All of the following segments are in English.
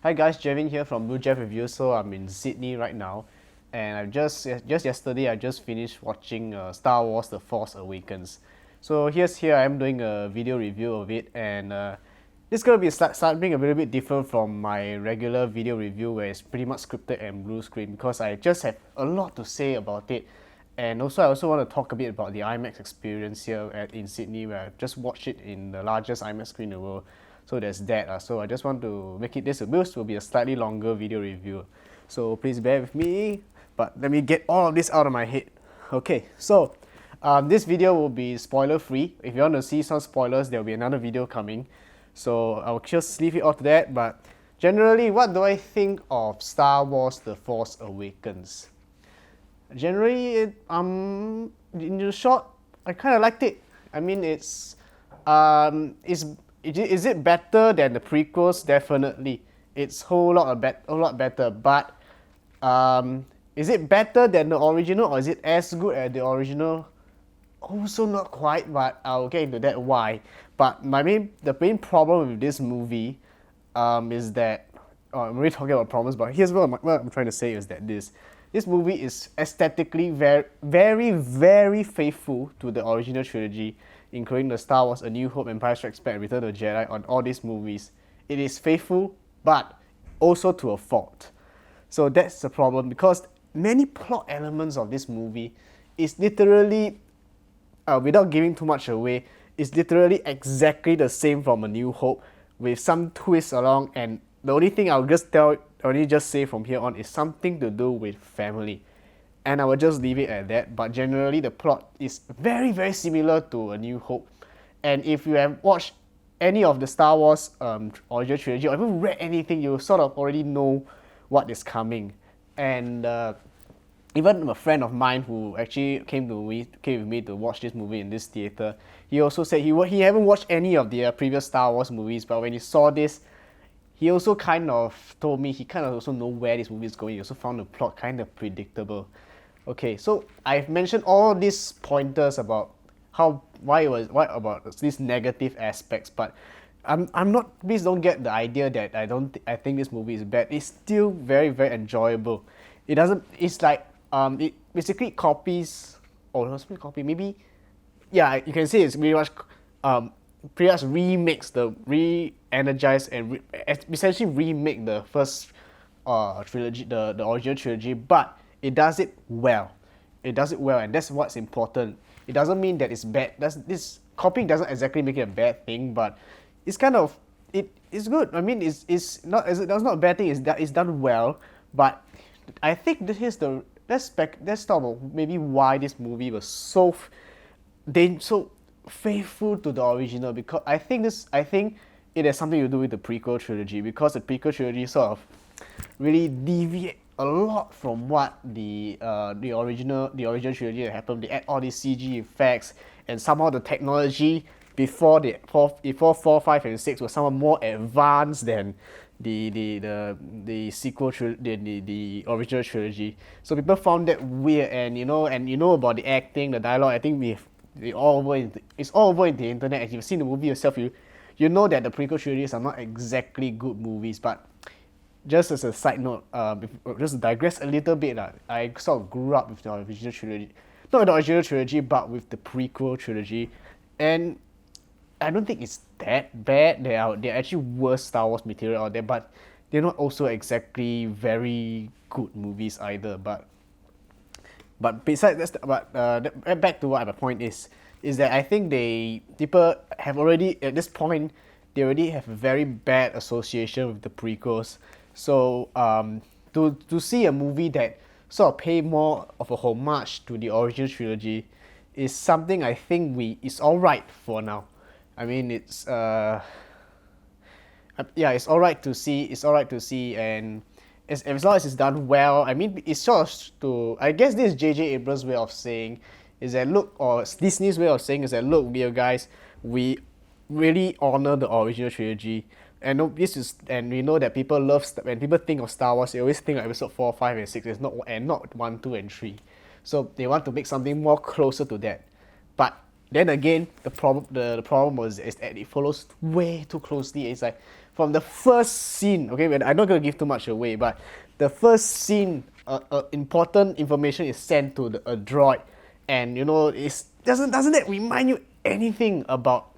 Hi guys, Jevin here from Blue Jeff Review. So I'm in Sydney right now, and I just yesterday I just finished watching Star Wars: The Force Awakens. So here I am doing a video review of it, and this is gonna be something a little bit different from my regular video review where it's pretty much scripted and blue screen because I just have a lot to say about it. And also, I also want to talk a bit about the IMAX experience here in Sydney, where I just watched it in the largest IMAX screen in the world. So there's that. So I just want to make it this will be a slightly longer video review. So please bear with me. But let me get all of this out of my head. Okay, so this video will be spoiler free. If you want to see some spoilers, there will be another video coming. So I'll just leave it off to that. But generally, what do I think of Star Wars: The Force Awakens? Generally, in the short, I kind of liked it. I mean, is it better than the prequels? Definitely, it's a lot better. But is it better than the original, or is it as good as the original? Also not quite, but I'll get into that why. But the main problem with this movie, is that I'm already talking about problems. But here's what I'm trying to say is that this movie is aesthetically very faithful to the original trilogy, including the Star Wars: A New Hope, Empire Strikes Back, Return of the Jedi. On all these movies, it is faithful, but also to a fault. So that's the problem, because many plot elements of this movie is literally, without giving too much away, is literally exactly the same from A New Hope, with some twists along. And the only thing I'll just say from here on is something to do with family, and I will just leave it at that. But generally, the plot is very similar to A New Hope. And if you have watched any of the Star Wars original trilogy, or even read anything, you sort of already know what is coming. And even a friend of mine who actually came with me to watch this movie in this theater, he also said he haven't watched any of the previous Star Wars movies, but when he saw this, he also kind of told me he kind of also know where this movie is going. He also found the plot kind of predictable. Okay, so I've mentioned all these pointers about why about these negative aspects, but I'm not. Please don't get the idea that I think this movie is bad. It's still very enjoyable. It doesn't. It's like it basically copies, or not copy, maybe. Yeah, you can say it's pretty much remakes the re-energize and essentially remake the first trilogy, the original trilogy, but it does it well. And that's what's important. It doesn't mean that it's bad. This copying doesn't exactly make it a bad thing, but it's kind of it's good. I mean, it's not a bad thing. It's done well, but I think let's talk about maybe why this movie was so faithful to the original, because I think it has something to do with the prequel trilogy, because the prequel trilogy sort of really deviate a lot from what the original trilogy that happened. They add all these CG effects, and somehow the technology before 4, 5, and 6 was somehow more advanced than the sequel the original trilogy. So people found that weird, and you know about the acting, the dialogue. I think it's all over in the internet. If you've seen the movie yourself, you know that the prequel trilogies are not exactly good movies. But just as a side note, just to digress a little bit, I sort of grew up with the original trilogy, not the original trilogy, but with the prequel trilogy, and I don't think it's that bad. There are actually worse Star Wars material out there, but they're not also exactly very good movies either. But besides that, back to what my point is that I think people have already, at this point, they already have a very bad association with the prequels. So to see a movie that sort of pay more of a homage to the original trilogy is something I think it's alright for now. I mean, it's alright to see, and as long as it's done well. I mean, it's sort of I guess this is J.J. Abrams' way of saying is that or Disney's way of saying is that look, you guys, we really honor the original trilogy, and we know that people when people think of Star Wars, they always think of Episode 4, 5, and 6, not 1, 2, and 3. So they want to make something more closer to that, but then again, the problem is that it follows way too closely. It's like, from the first scene, okay, I'm not going to give too much away, but the first scene, important information is sent to a droid, and you know, doesn't that remind you anything about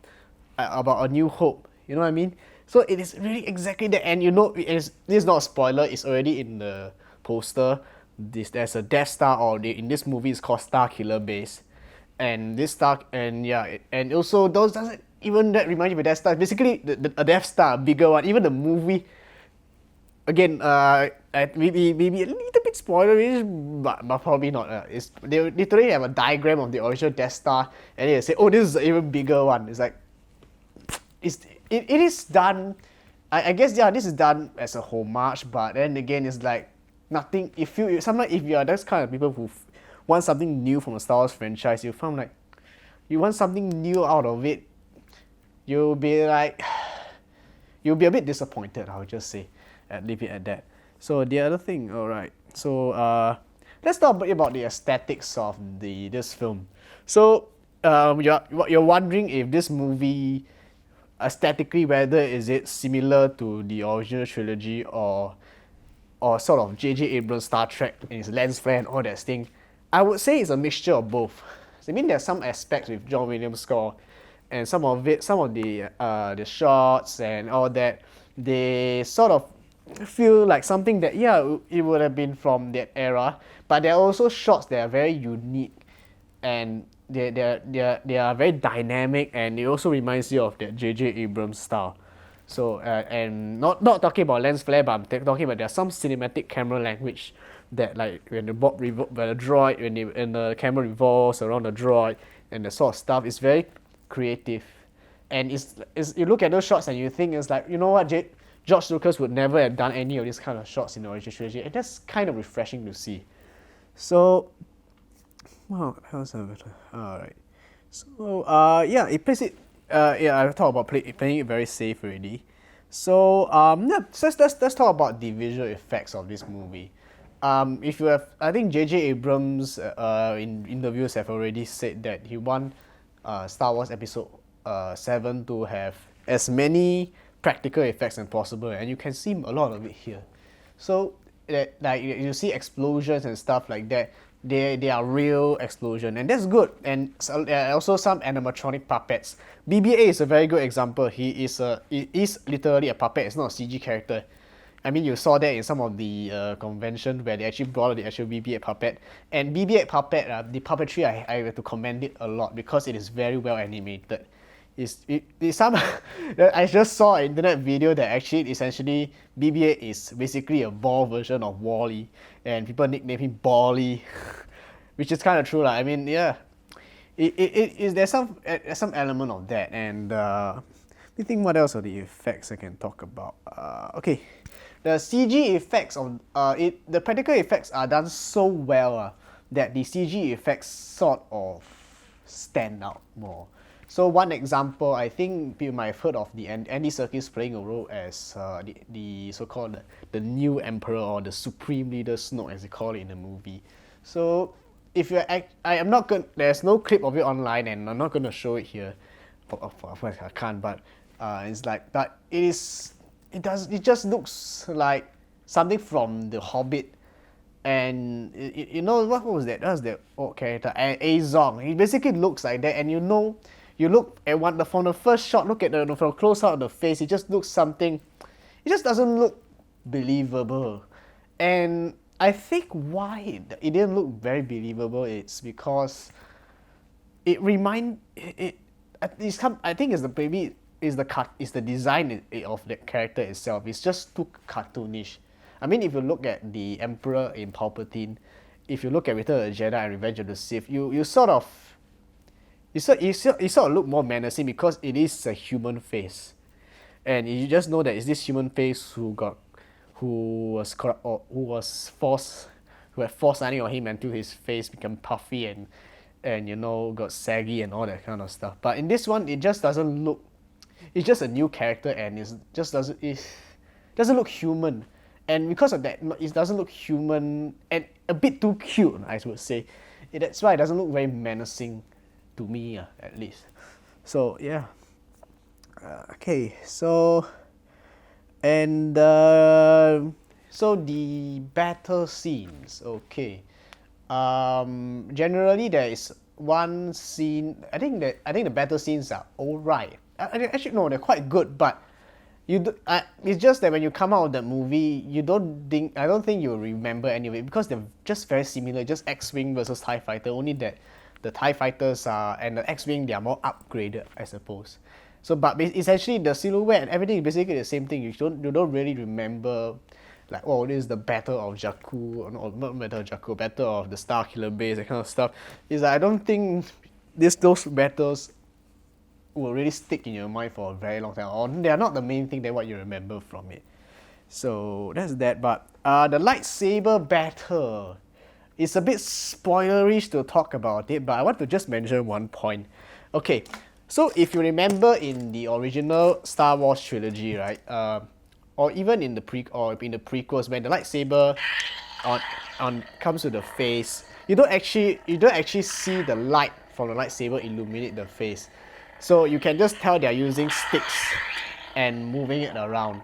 A New Hope? You know what I mean? So it is really exactly that, and you know, this is not a spoiler. It's already in the poster. There's a Death Star, or in this movie it's called Star Killer Base, and this Star, and yeah, and also those doesn't even that remind you of a Death Star. Basically, a Death Star, a bigger one. Even the movie, again, maybe a little bit spoilerish, but probably not. They literally have a diagram of the original Death Star, and they say, "Oh, this is an even bigger one." It's like, it is done. I guess, yeah, this is done as a homage, but then again, it's like nothing. If you are those kind of people who want something new from a Star Wars franchise, you found like you want something new out of it, you'll be like, you'll be a bit disappointed. I'll just say, leave it at that. So the other thing, all right. So let's talk about the aesthetics of this film. So you're wondering if this movie aesthetically, whether is it similar to the original trilogy or sort of J.J. Abrams' Star Trek and his lens flare and all that thing. I would say it's a mixture of both. I mean, there's some aspects with John Williams' score, and some of the shots and all that, they sort of feel like something that, yeah, it would have been from that era, but there are also shots that are very unique, and they are very dynamic, and it also reminds you of that J.J. Abrams style. So and not talking about lens flare, but I'm talking about there's some cinematic camera language that, like when the droid, when the camera revolves around the droid and the sort of stuff, is very creative. And it's you look at those shots and you think it's like, you know what, George Lucas would never have done any of these kind of shots in the original trilogy, and that's kind of refreshing to see. So, well, how's that better? Alright. So, yeah, it plays it. Yeah, I talked about playing it very safe already. So, yeah, let's talk about the visual effects of this movie. If you have, I think J.J. Abrams in interviews have already said that he want Star Wars Episode VII to have as many practical effects as possible, and you can see a lot of it here. So, like you see explosions and stuff like that. They are real explosion, and that's good. And so, there are also some animatronic puppets. BB-8 is a very good example. He is literally a puppet. It's not a CG character. I mean, you saw that in some of the convention where they actually brought out the actual BB-8 puppet. And BB-8 puppet, the puppetry, I have to commend it a lot because it is very well animated. I just saw an internet video that actually essentially BB-8 is basically a ball version of Wall-E, and people nickname him Ball-E, which is kind of true, I mean, yeah, there's some element of that. And I think what else are the effects I can talk about? Okay, the CG effects of the practical effects are done so well that the CG effects sort of stand out more. So one example, I think you might have heard of the Andy Serkis playing a role as the so-called the new emperor, or the supreme leader Snoke, as they call it in the movie. So if you're, I am not going. There's no clip of it online, and I'm not going to show it here. Of course I can't, but it's like, but it just looks like something from The Hobbit. And you know what was that? That was the old character, Azong. He basically looks like that, and you know. You look at from the first shot, look at from close out of the face, it just looks something, it just doesn't look believable. And I think why it didn't look very believable, it's because I think it's the design of the character itself. It's just too cartoonish. I mean, if you look at the Emperor in Palpatine, if you look at Return of the Jedi and Revenge of the Sith, you sort of look more menacing because it is a human face, and you just know that it's this human face who had force landing on him until his face became puffy and you know, got saggy and all that kind of stuff. But in this one, it just doesn't look. It's just a new character, and it doesn't look human, and because of that, it doesn't look human and a bit too cute, I would say. That's why it doesn't look very menacing. To me, at least. So yeah. Okay. So And so the battle scenes, okay. Generally there is one scene. I think the battle scenes are alright. Actually, no, they're quite good. But it's just that when you come out of the movie, I don't think you'll remember any of it because they're just very similar. Just X-wing versus TIE fighter. Only that the TIE fighters are and the X-wing they are more upgraded, I suppose. So, but essentially the silhouette and everything is basically the same thing. You don't really remember, like, oh, this is the Battle of Jakku, or not Battle of Jakku, Battle of the Star Killer Base, that kind of stuff. Is like, I don't think those battles will really stick in your mind for a very long time, or they are not the main thing that what you remember from it. So that's that. But the lightsaber battle, it's a bit spoilerish to talk about it, but I want to just mention one point. Okay, so if you remember in the original Star Wars trilogy, right, or even in the prequels, when the lightsaber comes to the face, you don't actually see the light from the lightsaber illuminate the face. So you can just tell they're using sticks and moving it around,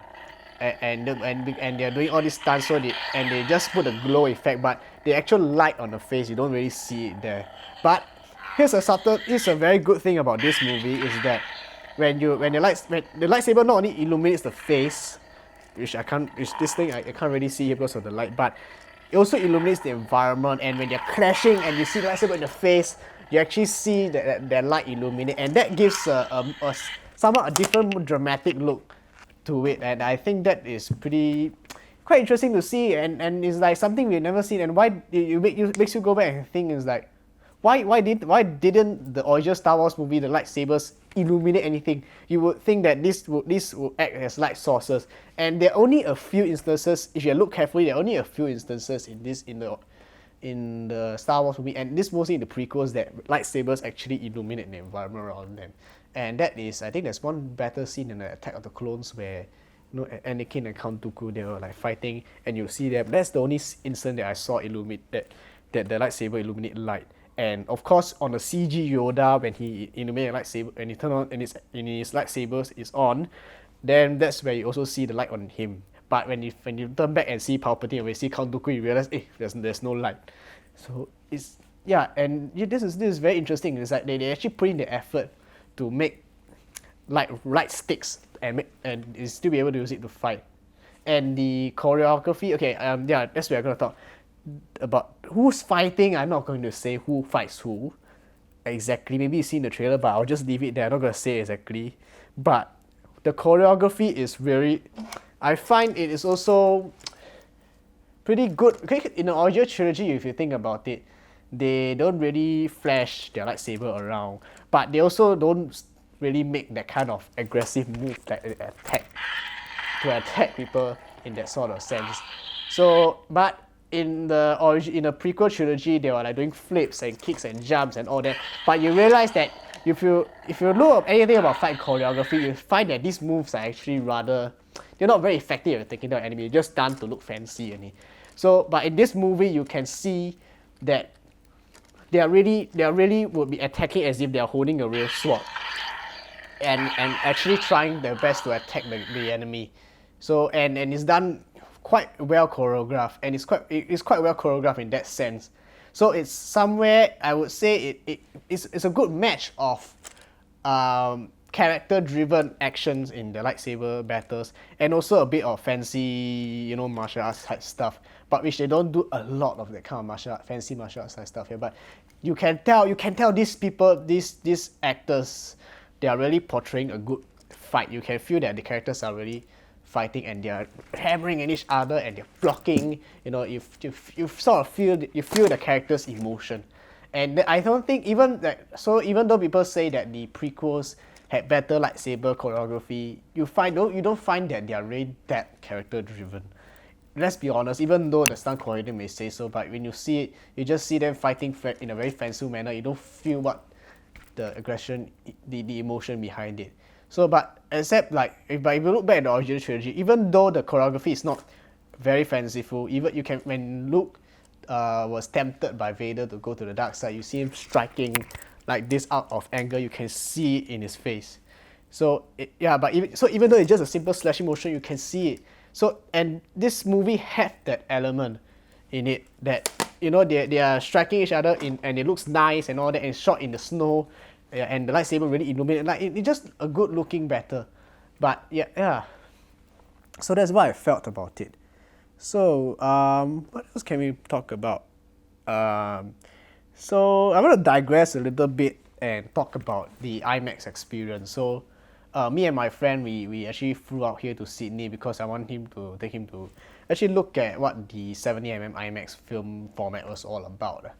and they're doing all this stunts. So they just put a glow effect, but the actual light on the face you don't really see it there. But here's a very good thing about this movie is that when the lightsaber not only illuminates the face, which I can't really see here because of the light, but it also illuminates the environment. And when they're clashing and you see the lightsaber in the face, you actually see that light illuminate, and that gives somewhat a different dramatic look to it. And I think that is quite interesting to see, and it's like something we've never seen. And why makes you go back and think is like, why didn't the original Star Wars movie, the lightsabers, illuminate anything? You would think that this would act as light sources, and there are only a few instances. If you look carefully, there are only a few instances in the Star Wars movie, and this mostly in the prequels, that lightsabers actually illuminate the environment around them. And that is, I think there's one battle scene in the Attack of the Clones where, you know, Anakin and Count Dooku, they were like fighting, and you see them. That's the only instant that I saw illuminate that the lightsaber illuminate light. And of course, on the CG Yoda, when he illuminates a lightsaber, and he turn on and his lightsabers is on, then that's where you also see the light on him. But when you turn back and see Palpatine and when you see Count Dooku, you realize, there's no light. So this is very interesting. It's like they actually put in the effort to make light sticks and still be able to use it to fight. And the choreography, okay, that's where I'm gonna talk about who's fighting. I'm not going to say who fights who exactly. Maybe you've seen the trailer, but I'll just leave it there. I'm not gonna say exactly. But the choreography is very, I find it is also pretty good. Okay, in the original trilogy, if you think about it, they don't really flash their lightsaber around, but they also don't really make that kind of aggressive move that attack people in that sort of sense. So, but in the prequel trilogy, they were like doing flips and kicks and jumps and all that. But you realize that if you look up anything about fight choreography, you find that these moves are actually they're not very effective at taking down enemy. They're just done to look fancy. So, but in this movie, you can see that they really would be attacking as if they are holding a real sword, and actually trying their best to attack the enemy. So and it's done quite well choreographed, and it's quite well choreographed in that sense. So it's somewhere I would say it's a good match of character-driven actions in the lightsaber battles, and also a bit of fancy, martial arts type stuff, but which they don't do a lot of that kind of fancy martial arts type stuff here. But you can tell these people, these actors, they are really portraying a good fight. You can feel that the characters are really fighting, and they're hammering at each other, and they're blocking. You sort of feel the character's emotion. And I don't think even though people say that the prequels had better lightsaber choreography, you don't find that they are really that character driven. Let's be honest, even though the stunt coordinator may say so, but when you see it, you just see them fighting in a very fanciful manner. You don't feel what the aggression, the emotion behind it. So, but except if you look back at the original trilogy, even though the choreography is not very fanciful, when Luke was tempted by Vader to go to the dark side, you see him striking like this out of anger. You can see it in his face. So but even though it's just a simple slashing motion, you can see it. So and this movie had that element in it that they are striking each other and it looks nice and all that and shot in the snow, and the lightsaber really illuminated. Like it's just a good looking battle. But yeah. So that's what I felt about it. So what else can we talk about? So I'm gonna digress a little bit and talk about the IMAX experience. So me and my friend, we actually flew out here to Sydney because I want take him to actually look at what the 70mm IMAX film format was all about.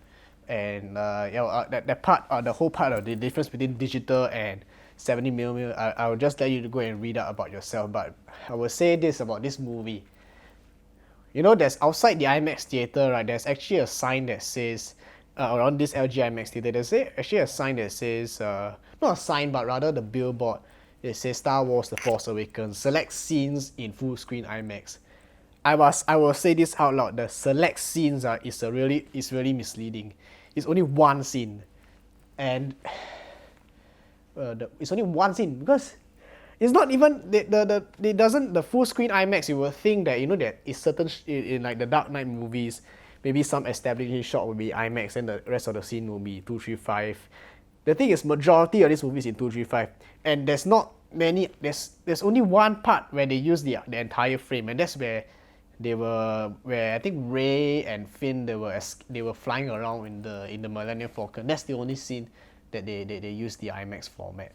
And that part, the whole part of the difference between digital and 70mm, I will just let you go and read out about yourself. But I will say this about this movie. There's outside the IMAX theater, right? There's actually a sign that says around this LG IMAX theater. There's actually a sign that says not a sign, but rather the billboard. It says Star Wars: The Force Awakens. Select scenes in full screen IMAX. I will say this out loud. The select scenes is really misleading. It's only one scene, and it's only one scene because it's not even the full screen IMAX. You will think that that is certain in like the Dark Knight movies, maybe some establishing shot will be IMAX and the rest of the scene will be 235. The thing is, majority of these movies in 235, and there's not many. There's only one part where they use the entire frame, and that's where I think Rey and Finn they were flying around in the Millennium Falcon. That's the only scene that they use the IMAX format.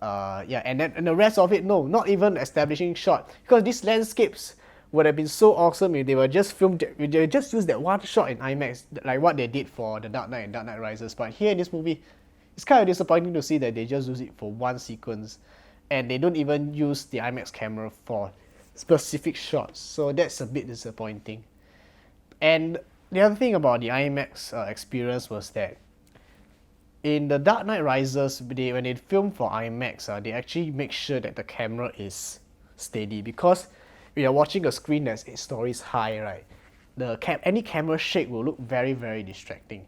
And the rest of it, no, not even establishing shot, because these landscapes would have been so awesome if they were just filmed. They just used that one shot in IMAX, like what they did for the Dark Knight and Dark Knight Rises. But here in this movie, it's kind of disappointing to see that they just use it for one sequence, and they don't even use the IMAX camera for specific shots. So that's a bit disappointing. And the other thing about the IMAX experience was that in the Dark Knight Rises, when they film for IMAX, they actually make sure that the camera is steady, because when you're watching a screen that's 8 stories high, right, any camera shake will look very, very distracting.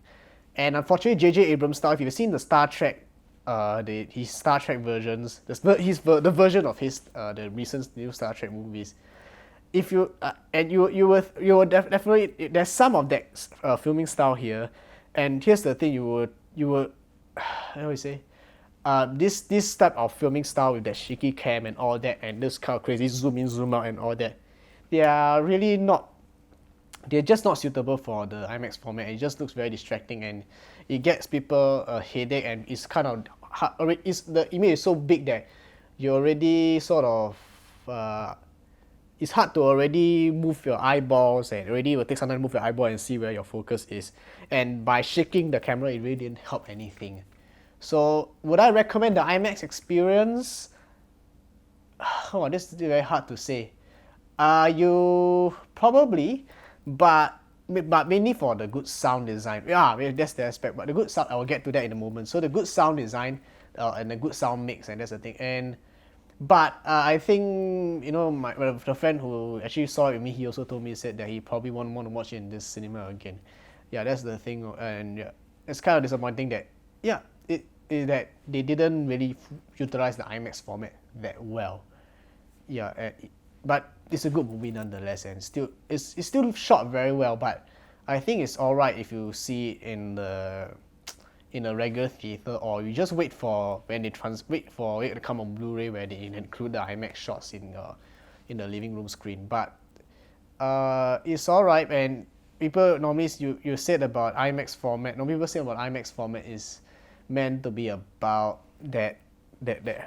And unfortunately, J.J. Abrams' style, if you've seen the Star Trek, his Star Trek versions, the version of the recent new Star Trek movies, if you you will definitely, there's some of that filming style here, and here's the thing, you will how do I say, this type of filming style with that shaky cam and all that, and this kind of crazy zoom in zoom out and all that, they're just not suitable for the IMAX format. It just looks very distracting and it gets people a headache, and it's kind of hard. The image is so big that you already sort of it's hard to already move your eyeballs, and already it will take some time to move your eyeball and see where your focus is. And by shaking the camera, it really didn't help anything. So would I recommend the IMAX experience? Oh, this is very hard to say. You probably, but mainly for the good sound design. Yeah, that's the aspect. But the good sound, I will get to that in a moment. So the good sound design and the good sound mix, and that's the thing. But I think the friend who actually saw it with me, he also said that he probably won't want to watch it in this cinema again. Yeah, that's the thing, and yeah, it's kind of disappointing that that they didn't really utilize the IMAX format that well. Yeah, but it's a good movie nonetheless, and it's still shot very well. But I think it's alright if you see it in a regular theater, or you just wait for it to come on Blu-ray where they include the IMAX shots in the living room screen. But it's alright, and people normally you said about IMAX format. No, people say about IMAX format is meant to be about that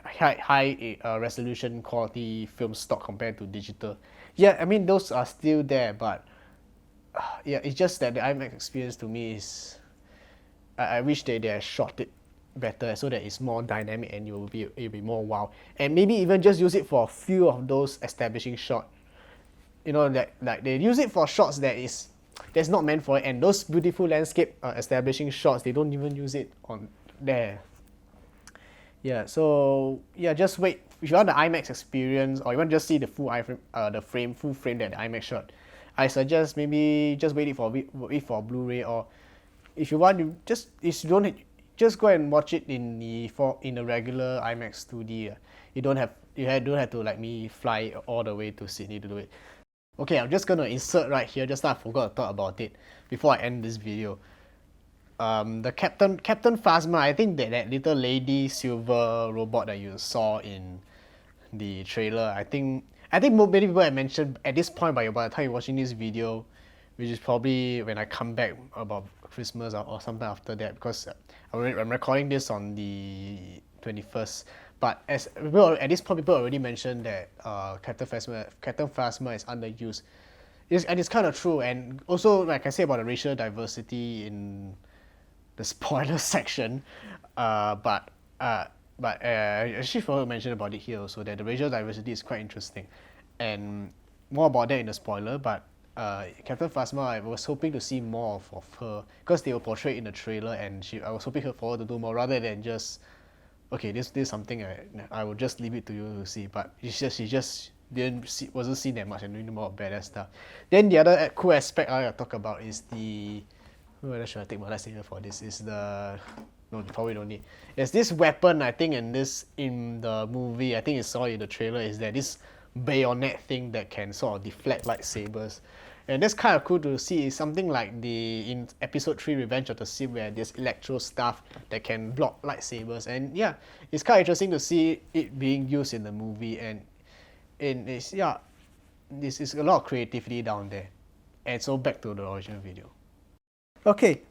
high resolution quality film stock compared to digital. Yeah, I mean those are still there, but yeah, it's just that the IMAX experience to me is, I wish they had shot it better so that it's more dynamic and it'll be more wow. And maybe even just use it for a few of those establishing shots. That like they use it for shots that's not meant for it, and those beautiful landscape establishing shots, they don't even use it on there. Yeah, so yeah, just wait. If you want the IMAX experience, or you want to just see the full full frame that the IMAX shot, I suggest maybe just wait for Blu-ray, or if you want to if you don't, just go and watch it in the regular IMAX 2D. You don't have to like me fly all the way to Sydney to do it. Okay, I'm just gonna insert right here. Just now I forgot to talk about it before I end this video. The Captain Phasma. I think that little lady silver robot that you saw in the trailer. I think many people have mentioned at this point by the time you're watching this video, which is probably when I come back about Christmas or sometime after that, because I'm recording this on the 21st. But at this point, people already mentioned that Captain Phasma is underused. It's kind of true, and also like I say about the racial diversity in the spoiler section, but I actually forgot to mention about it here also, that the racial diversity is quite interesting, and more about that in the spoiler. But Captain Phasma, I was hoping to see more of her, because they were portrayed in the trailer, and I was hoping for her to do more rather than just, okay, this is something I will just leave it to you to see. But she just wasn't seen that much and doing more badass stuff. Then the other cool aspect I talk about is the, whether should I take my lightsaber for this? Is the, no, probably don't need. There's this weapon, I think, in the movie, I think you saw in the trailer, is that this bayonet thing that can sort of deflect lightsabers. And that's kind of cool to see. It's something like in Episode 3 Revenge of the Sith, where there's electro stuff that can block lightsabers. And yeah, it's kind of interesting to see it being used in the movie. And this is a lot of creativity down there. And so back to the original video. Okay,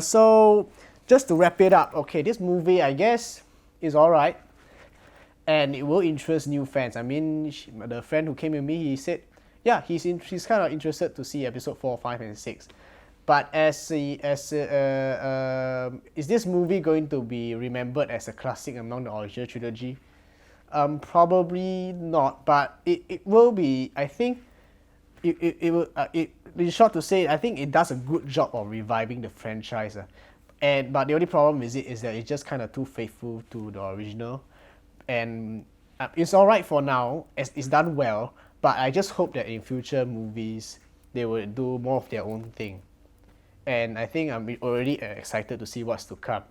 so just to wrap it up, okay, this movie, I guess, is alright. And it will interest new fans. I mean, the friend who came with me, he said, yeah, he's kind of interested to see episode 4, 5, and 6. But is this movie going to be remembered as a classic among the original trilogy? Probably not, but it will be. I think it will. In short to say, I think it does a good job of reviving the franchise. But the only problem is that it's just kind of too faithful to the original, and it's alright for now. It's done well. But I just hope that in future movies, they will do more of their own thing. And I think I'm already excited to see what's to come.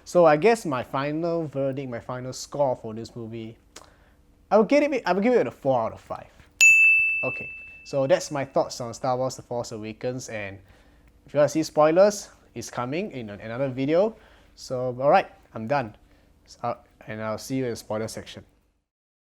So I guess my final verdict, my final score for this movie, I will give it a 4 out of 5. Okay, so that's my thoughts on Star Wars The Force Awakens. And if you want to see spoilers, it's coming in another video. So alright, I'm done. And I'll see you in the spoiler section.